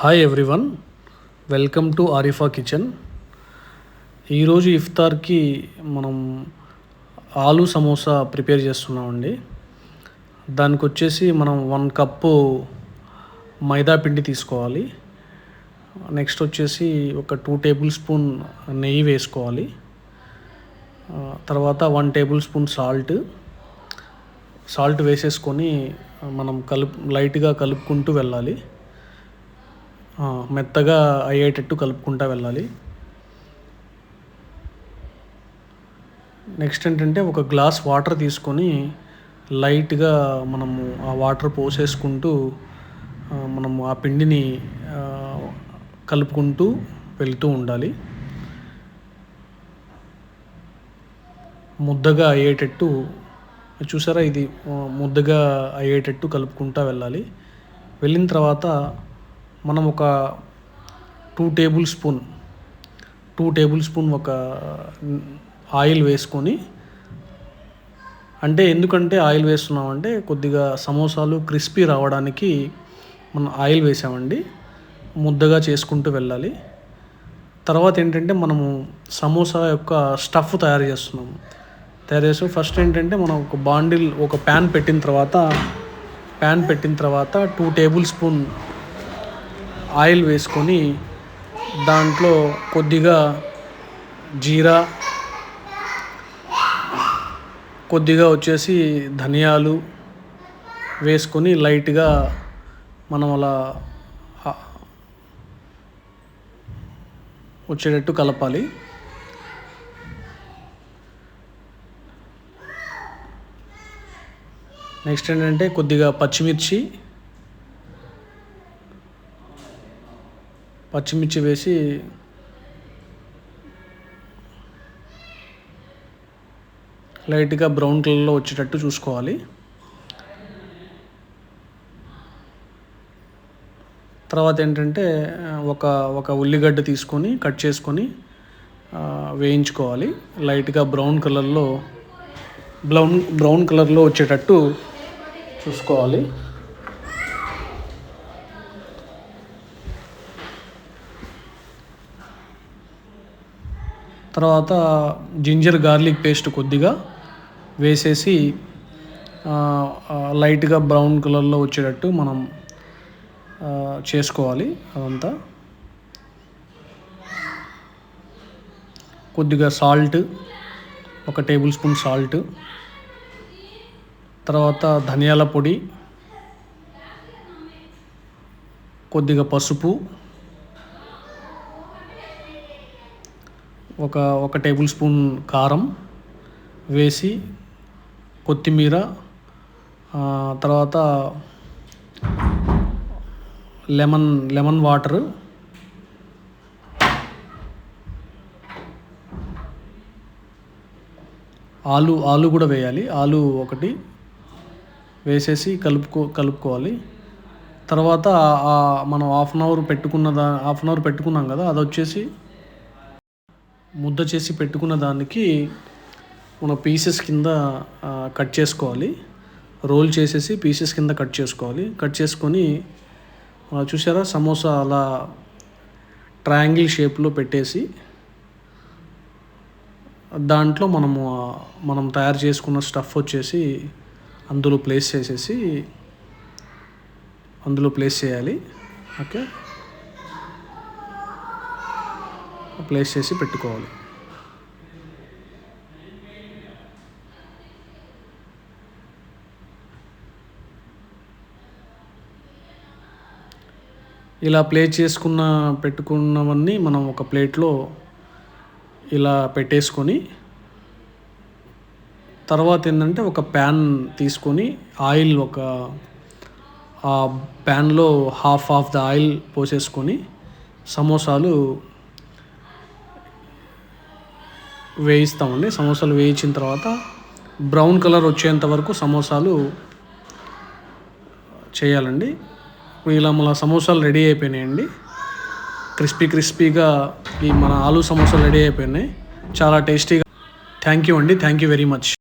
Hi everyone, welcome to Arifa kitchen. ఈరోజు ఇఫ్తార్కి మనం aloo samosa prepare చేస్తున్నామండి. దానికి వచ్చేసి మనం 1 కప్పు మైదా పిండి తీసుకోవాలి. నెక్స్ట్ వచ్చేసి ఒక 2 టేబుల్ స్పూన్ నెయ్యి వేసుకోవాలి. తర్వాత 1 టేబుల్ స్పూన్ సాల్ట్ వేసేసుకొని మనం లైట్గా కలుపుకుంటూ వెళ్ళాలి. మెత్తగా అయ్యేటట్టు కలుపుకుంటూ వెళ్ళాలి. నెక్స్ట్ ఏంటంటే ఒక గ్లాస్ వాటర్ తీసుకొని లైట్గా మనము ఆ వాటర్ పోసేసుకుంటూ మనము ఆ పిండిని కలుపుకుంటూ వెళ్తూ ఉండాలి. ముద్దగా అయ్యేటట్టు చూసారా, ఇది ముద్దగా అయ్యేటట్టు కలుపుకుంటూ వెళ్ళాలి. వెళ్ళిన తర్వాత మనం ఒక 2 టేబుల్ స్పూన్ ఒక ఆయిల్ వేసుకొని, ఎందుకంటే ఆయిల్ వేస్తున్నామంటే కొద్దిగా సమోసాలు క్రిస్పీ రావడానికి మనం ఆయిల్ వేసామండి. ముద్దగా చేసుకుంటూ వెళ్ళాలి. తర్వాత ఏంటంటే మనము సమోసా యొక్క స్టఫ్ తయారు చేస్తున్నాము. ఫస్ట్ ఏంటంటే మనం ఒక ప్యాన్ పెట్టిన తర్వాత 2 టేబుల్ స్పూన్ ఆయిల్ వేసుకొని దాంట్లో కొద్దిగా జీరా, కొద్దిగా వచ్చేసి ధనియాలు వేసుకొని లైట్గా మనం అలా వచ్చేటట్టు కలపాలి. నెక్స్ట్ ఏంటంటే కొద్దిగా పచ్చిమిర్చి వేసి లైట్గా బ్రౌన్ కలర్లో వచ్చేటట్టు చూసుకోవాలి. తర్వాత ఏంటంటే ఒక ఉల్లిగడ్డ తీసుకొని కట్ చేసుకొని వేయించుకోవాలి. లైట్గా బ్రౌన్ కలర్లో వచ్చేటట్టు చూసుకోవాలి. తర్వాత జింజర్ గార్లిక్ పేస్ట్ కొద్దిగా వేసేసి లైట్గా బ్రౌన్ కలర్లో వచ్చేటట్టు మనం చేసుకోవాలి. అదంతా కొద్దిగా ఒక టేబుల్ స్పూన్ సాల్ట్, తర్వాత ధనియాల పొడి, కొద్దిగా పసుపు, ఒక టేబుల్ స్పూన్ కారం వేసి, కొత్తిమీర, తర్వాత లెమన్ వాటర్, ఆలు కూడా వేయాలి. ఆలు ఒకటి వేసేసి కలుపుకోవాలి. తర్వాత మనం హాఫ్ అన్ అవర్ పెట్టుకున్నాం కదా, అది వచ్చేసి ముద్ద చేసి పెట్టుకున్న దానికి మన పీసెస్ కింద కట్ చేసుకోవాలి. రోల్ చేసేసి పీసెస్ కింద కట్ చేసుకొని చూసారా, సమోసా అలా ట్రయాంగిల్ షేప్లో పెట్టేసి దాంట్లో మనం తయారు చేసుకున్న స్టఫ్ వచ్చేసి అందులో ప్లేస్ చేయాలి. ఓకే, ప్లేస్ చేసి పెట్టుకోవాలి. ఇలా పెట్టుకున్నవన్నీ మనం ఒక ప్లేట్లో ఇలా పెట్టేసుకొని, తర్వాత ఏంటంటే ఒక ప్యాన్ తీసుకొని ఆయిల్ ఆ ప్యాన్లో హాఫ్ ద ఆయిల్ పోసేసుకొని సమోసాలు వేయిస్తామండి. సమోసాలు వేయించిన తర్వాత బ్రౌన్ కలర్ వచ్చేంత వరకు సమోసాలు చేయాలండి. ఇలా మన సమోసాలు రెడీ అయిపోయినాయండి. క్రిస్పీగా మన ఆలూ సమోసాలు రెడీ అయిపోయినాయి. చాలా టేస్టీగా. Thank you very much.